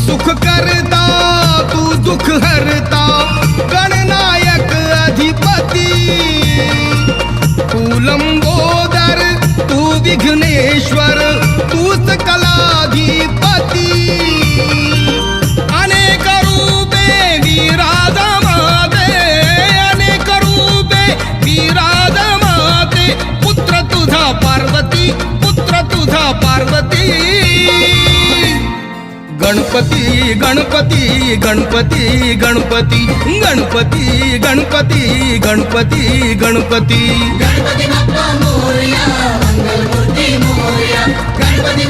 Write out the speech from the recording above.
सुख करता तू दुख हरता, गणनायक अधिपती तू लंबोदर, तू विघ्नेश्वर, तूच कलाधिपती. अनेक रूपे विराजमाते, अनेक रूपे विराजमाते, पुत्र तुझा पार्वती, पुत्र तुझा पार्वती. गणपती गणपती गणपती गणपती गणपती गणपती गणपती गणपती. गणपती बाप्पा मोरया, मंगलमूर्ती मोरया, गणपती